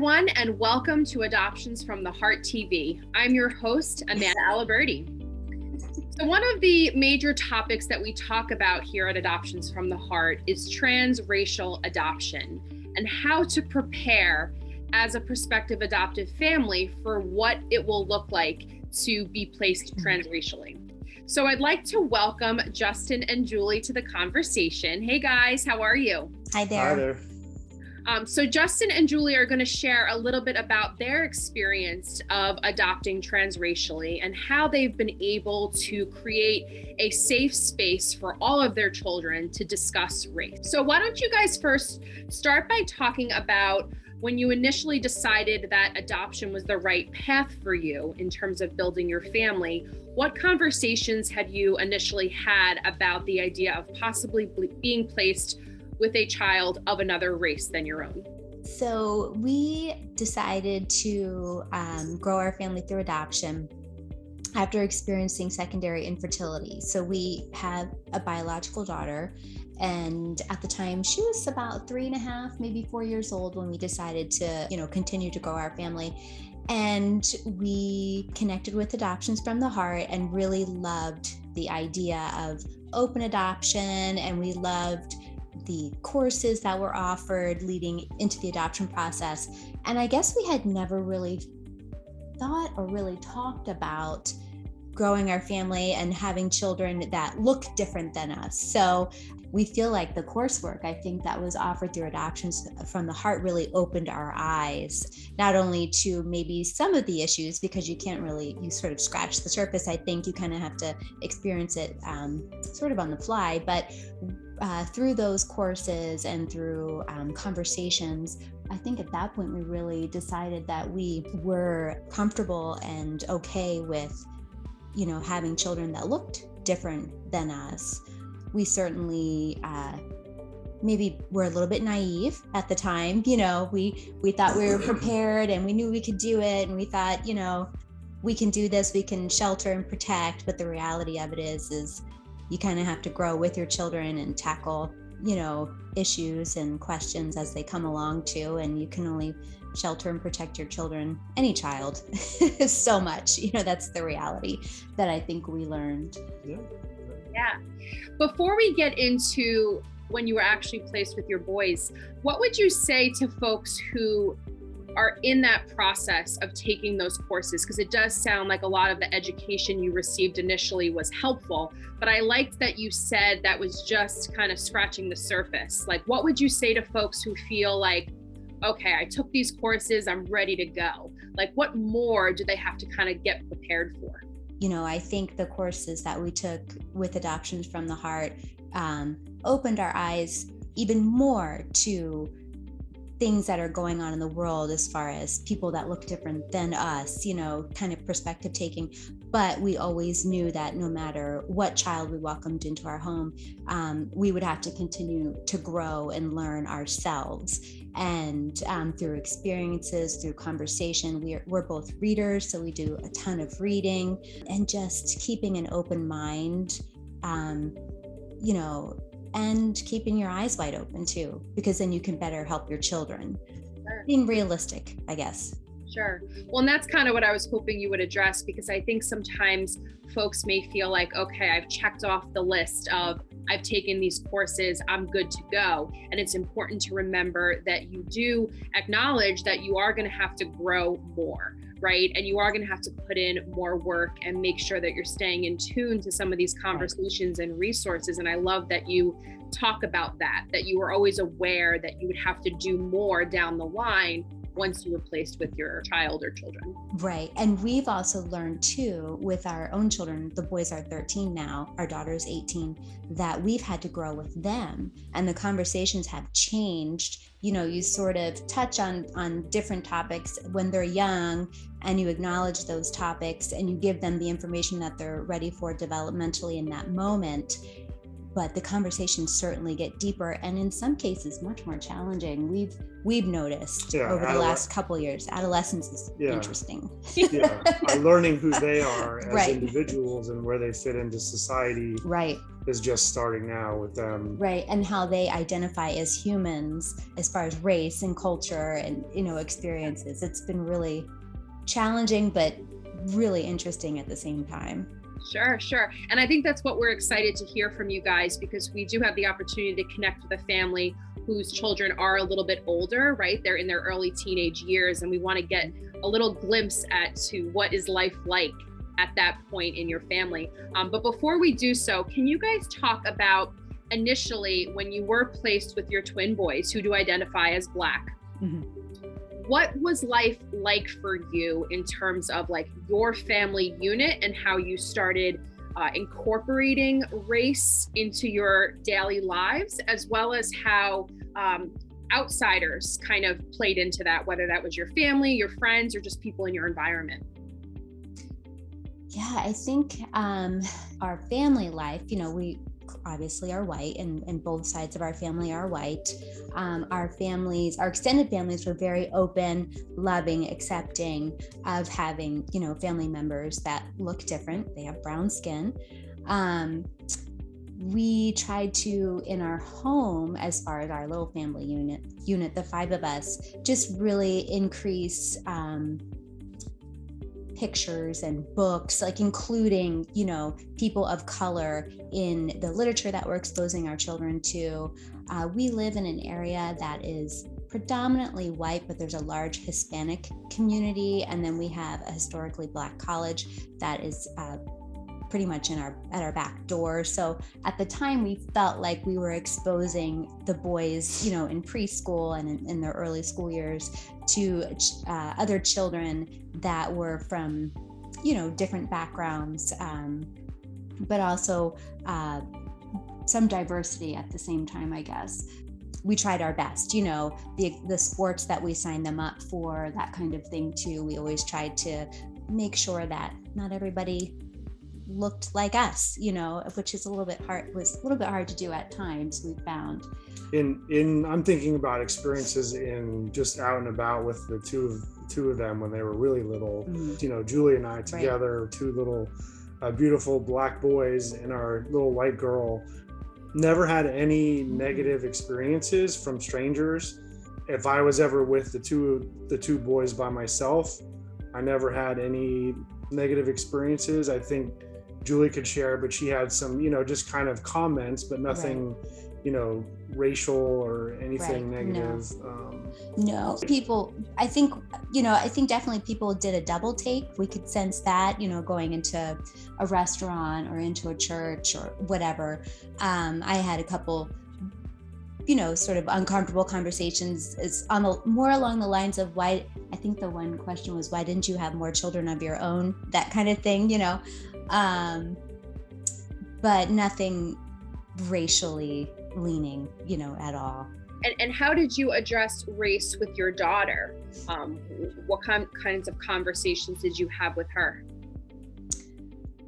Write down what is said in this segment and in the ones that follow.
everyone, and welcome to Adoptions from the Heart TV. I'm your host, Amanda Aliberti. So one of the major topics that we talk about here at Adoptions from the Heart is transracial adoption and how to prepare as a prospective adoptive family for what it will look like to be placed transracially. So I'd like to welcome Justin and Julie to the conversation. Hey guys, how are you? Hi there. Hi there. So Justin and Julie are going to share a little bit about their experience of adopting transracially and how they've been able to create a safe space for all of their children to discuss race. So why don't you guys first start by talking about when you initially decided that adoption was the right path for you in terms of building your family. What conversations had you initially had about the idea of possibly being placed with a child of another race than your own? So we decided to grow our family through adoption after experiencing secondary infertility. So we have a biological daughter, and at the time she was about 3.5, maybe 4 years old when we decided to, continue to grow our family. And we connected with Adoptions from the Heart and really loved the idea of open adoption, and we loved the courses that were offered leading into the adoption process. And I guess we had never really thought or really talked about growing our family and having children that look different than us. So we feel like the coursework, I think, that was offered through Adoptions from the Heart really opened our eyes, not only to maybe some of the issues, because you sort of scratch the surface. I think you kind of have to experience it sort of on the fly, but through those courses and through conversations, I think at that point we really decided that we were comfortable and okay with, having children that looked different than us. We certainly maybe were a little bit naive at the time. We thought we were prepared and we knew we could do it, and we thought, we can do this, we can shelter and protect. But the reality of it is you kind of have to grow with your children and tackle, issues and questions as they come along too. And you can only shelter and protect your children, any child, so much. That's the reality that I think we learned. Yeah. Before we get into when you were actually placed with your boys, what would you say to folks who are in that process of taking those courses? Because it does sound like a lot of the education you received initially was helpful, but I liked that you said that was just kind of scratching the surface. Like, what would you say to folks who feel like, okay, I took these courses, I'm ready to go? Like, what more do they have to kind of get prepared for? I think the courses that we took with Adoptions from the Heart opened our eyes even more to things that are going on in the world as far as people that look different than us, kind of perspective taking. But we always knew that no matter what child we welcomed into our home, we would have to continue to grow and learn ourselves. And through experiences, through conversation, we're both readers, so we do a ton of reading, and just keeping an open mind, and keeping your eyes wide open too, because then you can better help your children. Sure. Being realistic, I guess. Sure. Well, and that's kind of what I was hoping you would address, because I think sometimes folks may feel like, okay, I've checked off the list of I've taken these courses, I'm good to go. And it's important to remember that you do acknowledge that you are going to have to grow more, right? And you are going to have to put in more work and make sure that you're staying in tune to some of these conversations and resources. And I love that you talk about that you were always aware that you would have to do more down the line once you were placed with your child or children. Right. And we've also learned too, with our own children, the boys are 13 now, our daughter is 18, that we've had to grow with them. And the conversations have changed. You sort of touch on different topics when they're young, and you acknowledge those topics and you give them the information that they're ready for developmentally in that moment. but the conversations certainly get deeper, and in some cases much more challenging. We've noticed over the last couple of years. Adolescence is interesting. Learning who they are as right. individuals and where they fit into society right. is just starting now with them. Right, and how they identify as humans as far as race and culture and, experiences. It's been really challenging, but really interesting at the same time. Sure. And I think that's what we're excited to hear from you guys, because we do have the opportunity to connect with a family whose children are a little bit older, right? They're in their early teenage years, and we want to get a little glimpse to what is life like at that point in your family. But before we do so, can you guys talk about initially when you were placed with your twin boys who do identify as Black? Mm-hmm. What was life like for you in terms of like your family unit and how you started incorporating race into your daily lives, as well as how outsiders kind of played into that, whether that was your family, your friends, or just people in your environment? Yeah, I think our family life, we obviously are white, and both sides of our family are white. Our extended families were very open, loving, accepting of having, family members that look different. They have brown skin. We tried to, in our home, as far as our little family unit, the 5 of us, just really increase pictures and books, like including, people of color in the literature that we're exposing our children to. We live in an area that is predominantly white, but there's a large Hispanic community. And then we have a historically Black college that is pretty much at our back door. So at the time, we felt like we were exposing the boys, in preschool and in their early school years to other children that were from, different backgrounds, but also some diversity at the same time, I guess. We tried our best, the sports that we signed them up for, that kind of thing too. We always tried to make sure that not everybody looked like us, which is a little bit hard to do at times, we found. I'm thinking about experiences in just out and about with the two of them when they were really little. Mm-hmm. Julie and I together, right. Two little beautiful Black boys and our little white girl. Never had any negative experiences from strangers. If I was ever with the two boys by myself, I never had any negative experiences. I think Julie could share, but she had some, just kind of comments, but nothing, right. Racial or anything right. negative. No, people, I think definitely people did a double take. We could sense that, going into a restaurant or into a church or whatever. I had a couple, sort of uncomfortable conversations is more along the lines of why, I think the one question was, why didn't you have more children of your own? That kind of thing, but nothing racially leaning, at all. And how did you address race with your daughter? What kinds of conversations did you have with her?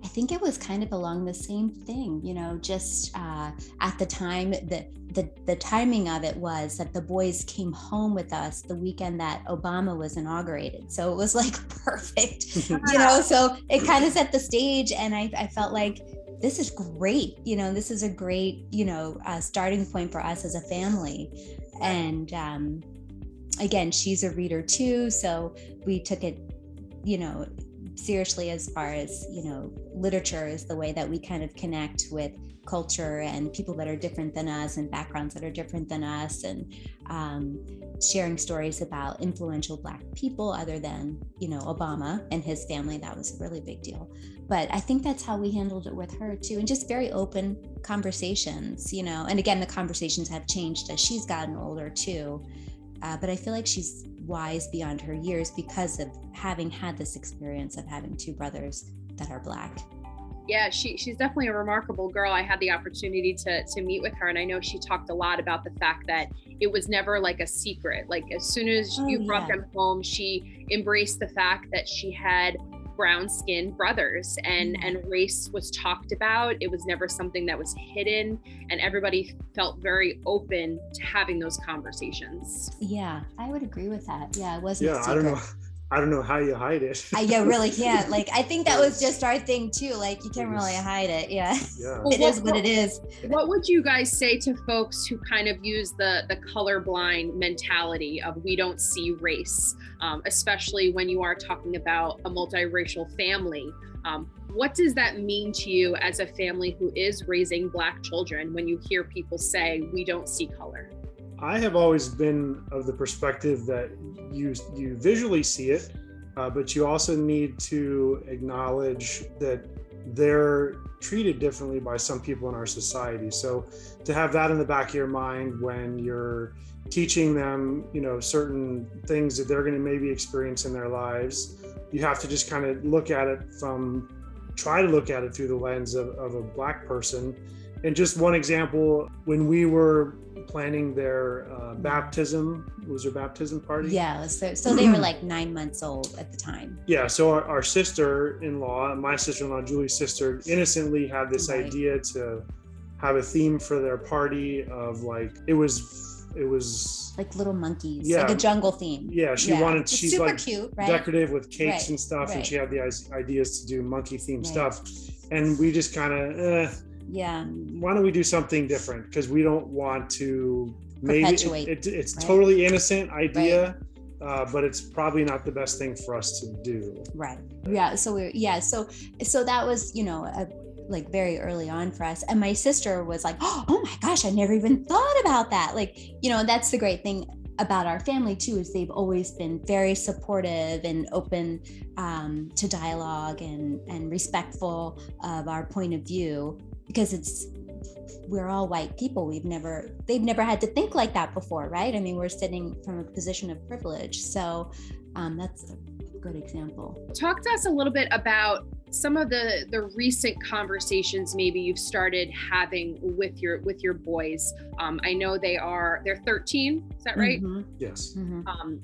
I think it was kind of along the same thing, just at the time the timing of it was that the boys came home with us the weekend that Obama was inaugurated. So it was like perfect, so it kind of set the stage, and I felt like this is great. This is a great, starting point for us as a family. And again, she's a reader too. So we took it, seriously as far as, literature is the way that we kind of connect with culture and people that are different than us and backgrounds that are different than us, and sharing stories about influential Black people other than, Obama and his family. That was a really big deal. But I think that's how we handled it with her too. And just very open conversations, and again, the conversations have changed as she's gotten older too. But I feel like she's wise beyond her years because of having had this experience of having two brothers that are Black. Yeah, she's definitely a remarkable girl. I had the opportunity to meet with her, and I know she talked a lot about the fact that it was never like a secret. Like as soon as you brought them home, she embraced the fact that she had brown-skinned brothers, and race was talked about. It was never something that was hidden, and everybody felt very open to having those conversations. Yeah, I would agree with that. Yeah, it wasn't a Yeah, secret. I don't know how you hide it. I really can't. Like, I think that was just our thing too. Like, you can't really hide it. Yeah. It is what it is. What would you guys say to folks who kind of use the colorblind mentality of we don't see race, especially when you are talking about a multiracial family? What does that mean to you as a family who is raising Black children when you hear people say we don't see color? I have always been of the perspective that you visually see it, but you also need to acknowledge that they're treated differently by some people in our society. So to have that in the back of your mind when you're teaching them, certain things that they're going to maybe experience in their lives, you have to just kind of try to look at it through the lens of a Black person. And just one example, when we were planning their baptism, was their baptism party? Yeah, so they were like 9 months old at the time. Yeah, so our sister-in-law, my sister-in-law, Julie's sister, innocently had this idea to have a theme for their party of it was like little monkeys, like a jungle theme. Yeah, she's super like cute, right? Decorative with cakes and stuff, and she had the ideas to do monkey themed stuff. And we just kind of, why don't we do something different? Because we don't want to perpetuate. It's totally innocent idea, but it's probably not the best thing for us to do. Right. Yeah. So so that was, like very early on for us. And my sister was like, oh my gosh, I never even thought about that. And that's the great thing about our family too, is they've always been very supportive and open to dialogue and respectful of our point of view, because we're all white people. They've never had to think like that before, right? I mean, we're sitting from a position of privilege. So that's a good example. Talk to us a little bit about some of the recent conversations maybe you've started having with your boys. I know they're 13, is that right? Mm-hmm. Yes. Mm-hmm.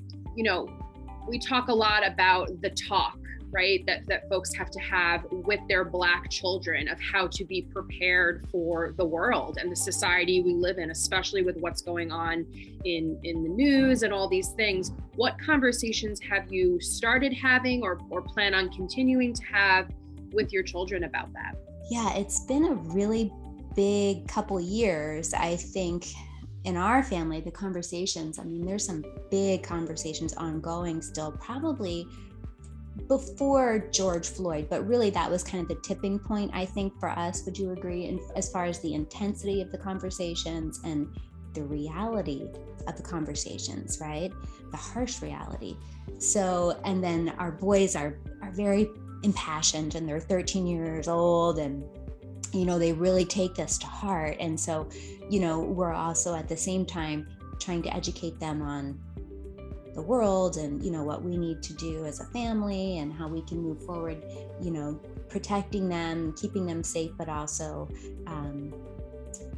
We talk a lot about the talk, right, that folks have to have with their Black children of how to be prepared for the world and the society we live in, especially with what's going on in the news and all these things. What conversations have you started having or plan on continuing to have with your children about that? Yeah, it's been a really big couple years, I think. In our family, the conversations, there's some big conversations ongoing still, probably before George Floyd, but really that was kind of the tipping point, I think, for us. Would you agree? And as far as the intensity of the conversations and the reality of the conversations, right? The harsh reality. So, and then our boys are very impassioned, and they're 13 years old, and they really take this to heart. And so, we're also at the same time trying to educate them on the world and, what we need to do as a family and how we can move forward, protecting them, keeping them safe, but also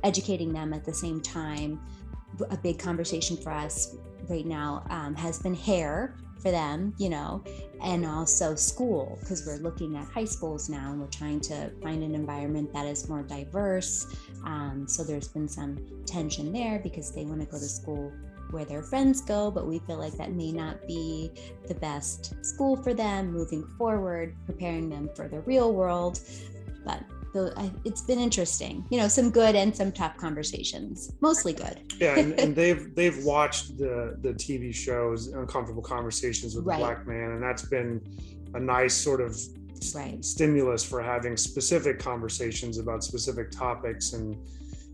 educating them at the same time. A big conversation for us right now has been hair for them, and also school, because we're looking at high schools now and we're trying to find an environment that is more diverse. So there's been some tension there because they want to go to school where their friends go, but we feel like that may not be the best school for them moving forward, preparing them for the real world. But it's been interesting, some good and some tough conversations, mostly good. Yeah, and they've watched the TV shows Uncomfortable Conversations with the Black Man, and that's been a nice sort of stimulus for having specific conversations about specific topics. And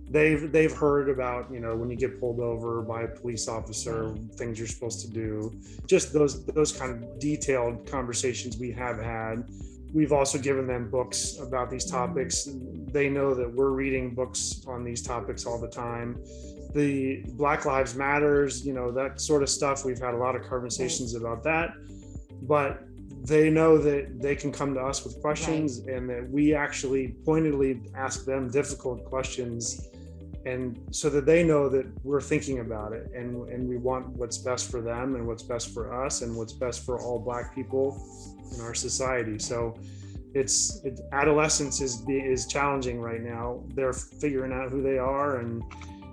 they've heard about, when you get pulled over by a police officer, things you're supposed to do, just those kind of detailed conversations we have had. We've also given them books about these topics. They know that we're reading books on these topics all the time. The Black Lives Matters, that sort of stuff. We've had a lot of conversations about that, but they know that they can come to us with questions and that we actually pointedly ask them difficult questions and so that they know that we're thinking about it, and we want what's best for them and what's best for us and what's best for all Black people in our society. So it's adolescence is challenging right now. They're figuring out who they are, and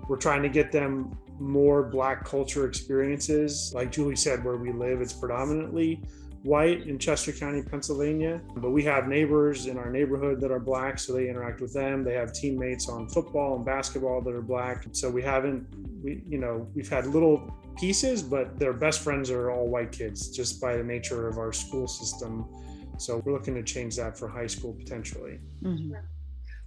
we're trying to get them more Black culture experiences. Like Julie said, where we live, it's predominantly white in Chester County, Pennsylvania, but we have neighbors in our neighborhood that are Black, so they interact with them. They have teammates on football and basketball that are Black. So we've had little pieces, but their best friends are all white kids, just by the nature of our school system. So we're looking to change that for high school potentially. Mm-hmm.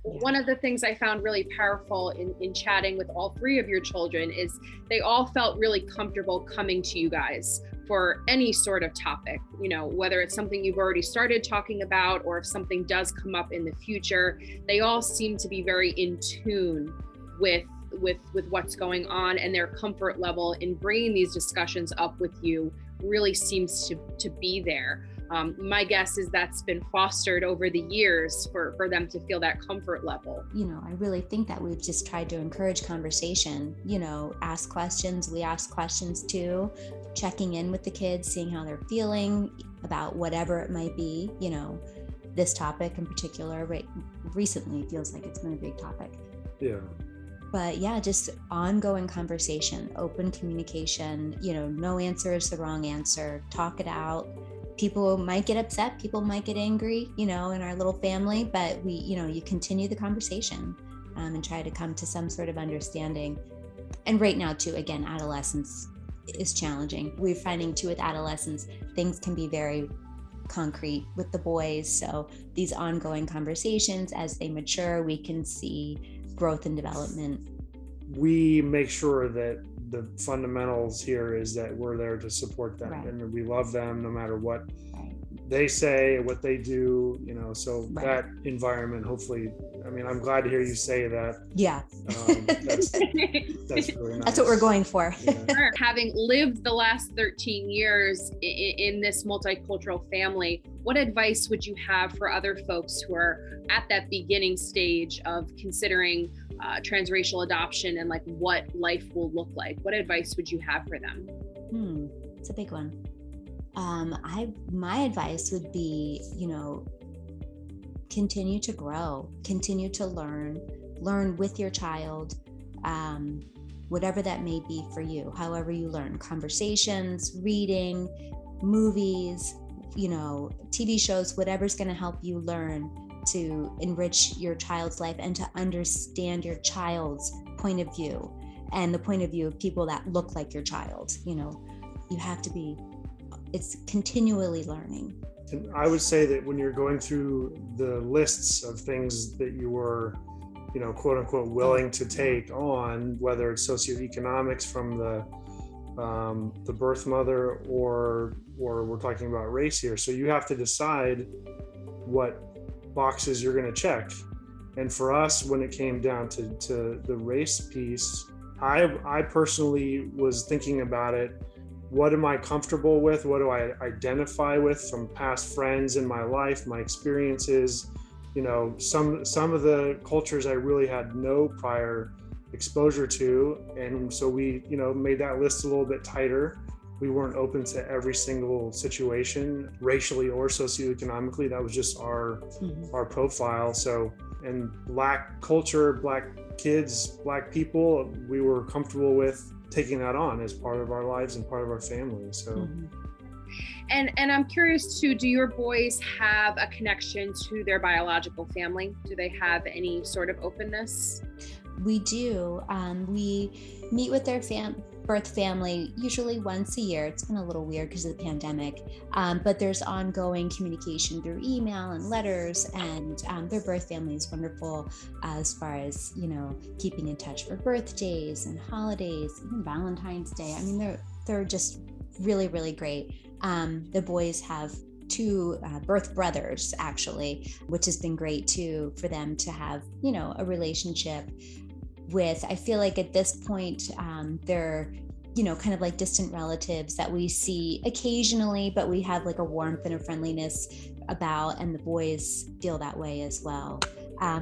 One of the things I found really powerful in chatting with all three of your children is they all felt really comfortable coming to you guys for any sort of topic, whether it's something you've already started talking about or if something does come up in the future. They all seem to be very in tune with what's going on, and their comfort level in bringing these discussions up with you really seems to be there. My guess is that's been fostered over the years for them to feel that comfort level. I really think that we've just tried to encourage conversation, ask questions. We ask questions too, checking in with the kids, seeing how they're feeling about whatever it might be. This topic in particular, recently feels like it's been a big topic. Yeah. But yeah, just ongoing conversation, open communication, no answer is the wrong answer. Talk it out. People might get upset, people might get angry, in our little family, but you continue the conversation and try to come to some sort of understanding. And right now too, again, adolescence is challenging. We're finding too with adolescence, things can be very concrete with the boys. So these ongoing conversations, as they mature, we can see growth and development. We make sure that the fundamentals here is that we're there to support them, right. And we love them no matter what they say, what they do, so that environment, hopefully, I'm glad to hear you say that. Yeah. That's really nice. That's what we're going for. Yeah. Having lived the last 13 years in this multicultural family, what advice would you have for other folks who are at that beginning stage of considering transracial adoption and like what life will look like? What advice would you have for them? It's a big one. My advice would be, continue to grow, continue to learn with your child, whatever that may be for you, however you learn, conversations, reading, movies, TV shows, whatever's going to help you learn to enrich your child's life and to understand your child's point of view and the point of view of people that look like your child. You have to be, it's continually learning. And I would say that when you're going through the lists of things that you were, quote unquote, willing to take on, whether it's socioeconomics from the birth mother or we're talking about race here. So you have to decide what boxes you're going to check. And for us, when it came down to the race piece, I personally was thinking about it. What am I comfortable with? What do I identify with from past friends in my life, my experiences? Some of the cultures I really had no prior exposure to. And so we, made that list a little bit tighter. We weren't open to every single situation, racially or socioeconomically. That was just our profile. So, and Black culture, Black kids, Black people, we were comfortable with taking that on as part of our lives and part of our family. So, and I'm curious too, do your boys have a connection to their biological family? Do they have any sort of openness? We do. We meet with their birth family usually once a year. It's been a little weird because of the pandemic, but there's ongoing communication through email and letters, and their birth family is wonderful as far as, keeping in touch for birthdays and holidays, even Valentine's Day. They're just really, really great. The boys have 2 birth brothers, actually, which has been great too for them to have, a relationship with. I feel like at this point, they're, kind of like distant relatives that we see occasionally, but we have like a warmth and a friendliness about, and the boys feel that way as well.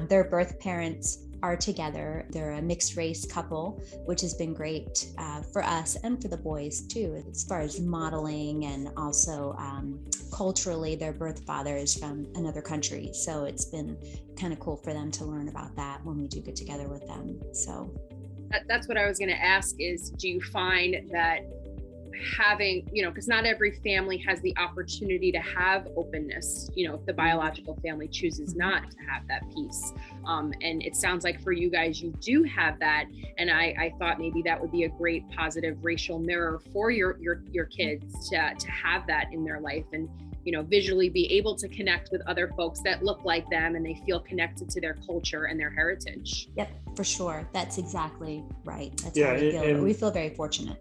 Their birth parents are together. They're a mixed race couple, which has been great for us and for the boys too, as far as modeling, and also culturally, their birth father is from another country. So it's been kind of cool for them to learn about that when we do get together with them. So that's what I was going to ask is, do you find that having, because not every family has the opportunity to have openness, if the biological family chooses not to have that piece. And it sounds like for you guys, you do have that. And I thought maybe that would be a great positive racial mirror for your kids to have that in their life, and visually be able to connect with other folks that look like them and they feel connected to their culture and their heritage. Yep, for sure. That's exactly right. That's how we feel. We feel very fortunate.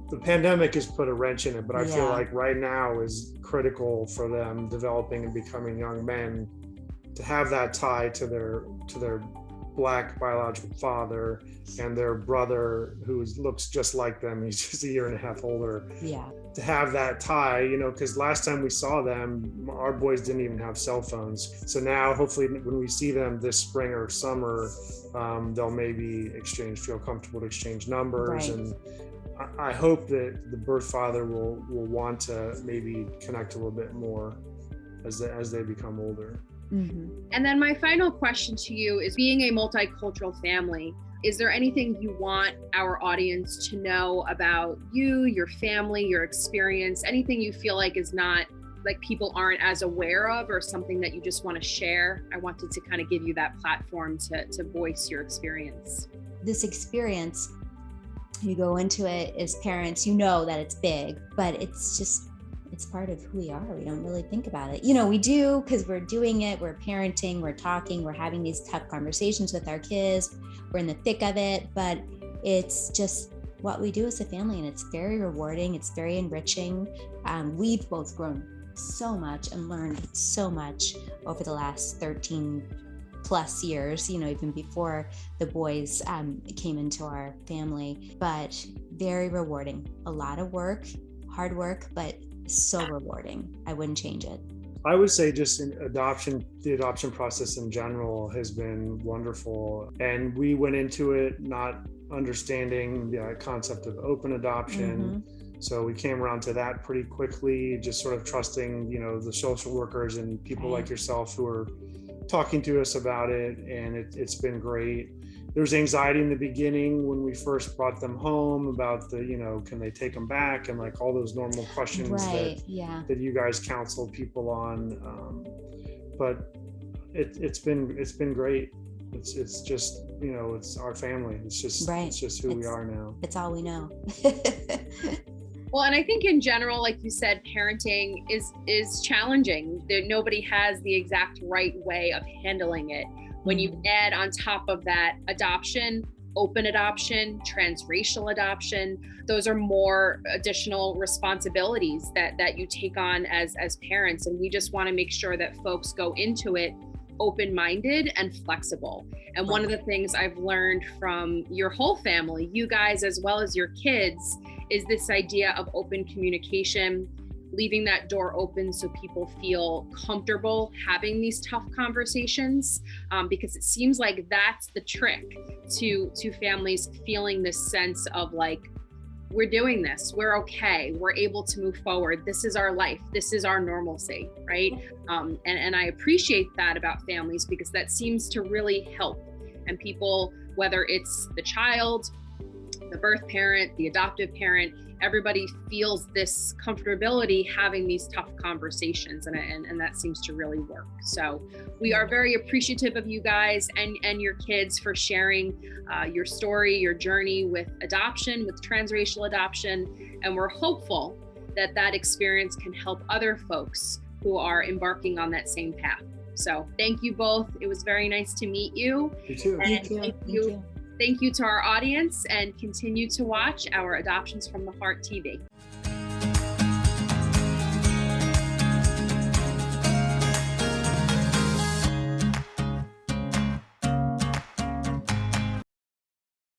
The pandemic has put a wrench in it, but I Yeah. feel like right now is critical for them developing and becoming young men to have that tie to their Black biological father and their brother who looks just like them. He's just a year and a half older. Yeah. To have that tie, because last time we saw them, our boys didn't even have cell phones. So now hopefully when we see them this spring or summer, they'll maybe feel comfortable to exchange numbers. Right. And I hope that the birth father will want to maybe connect a little bit more as they become older. Mm-hmm. And then my final question to you is, being a multicultural family, is there anything you want our audience to know about you, your family, your experience, anything you feel like is not, like people aren't as aware of, or something that you just want to share? I wanted to kind of give you that platform to voice your experience. This experience, you go into it as parents, that it's big, but it's part of who we are. We don't really think about it. We do because we're doing it, we're parenting, we're talking, we're having these tough conversations with our kids, we're in the thick of it, but it's just what we do as a family, and it's very rewarding, it's very enriching. We've both grown so much and learned so much over the last 13 plus years, even before the boys came into our family, but very rewarding. A lot of work, hard work, but so rewarding. I wouldn't change it. I would say just the adoption process in general has been wonderful. And we went into it not understanding the concept of open adoption. Mm-hmm. So we came around to that pretty quickly, just sort of trusting, the social workers and people like yourself who are talking to us about it. And it's been great. There was anxiety in the beginning when we first brought them home about can they take them back, and like all those normal questions that you guys counseled people on. But it's been great. It's just, it's our family. It's just who we are now. It's all we know. Well, and I think in general, like you said, parenting is challenging. Nobody has the exact right way of handling it. When you add on top of that adoption, open adoption, transracial adoption, those are more additional responsibilities that you take on as parents. And we just want to make sure that folks go into it open-minded and flexible. And one of the things I've learned from your whole family, you guys as well as your kids, is this idea of open communication, leaving that door open so people feel comfortable having these tough conversations, because it seems like that's the trick to families feeling this sense of like, we're doing this, we're okay, we're able to move forward, this is our life, this is our normalcy, right? And I appreciate that about families, because that seems to really help. And people, whether it's the child, the birth parent, the adoptive parent, everybody feels this comfortability having these tough conversations, and that seems to really work. So we are very appreciative of you guys and your kids for sharing your story, your journey with adoption, with transracial adoption, and we're hopeful that experience can help other folks who are embarking on that same path. So thank you both. It was very nice to meet you. You too. And thank you. Thank you to our audience, and continue to watch our Adoptions from the Heart TV.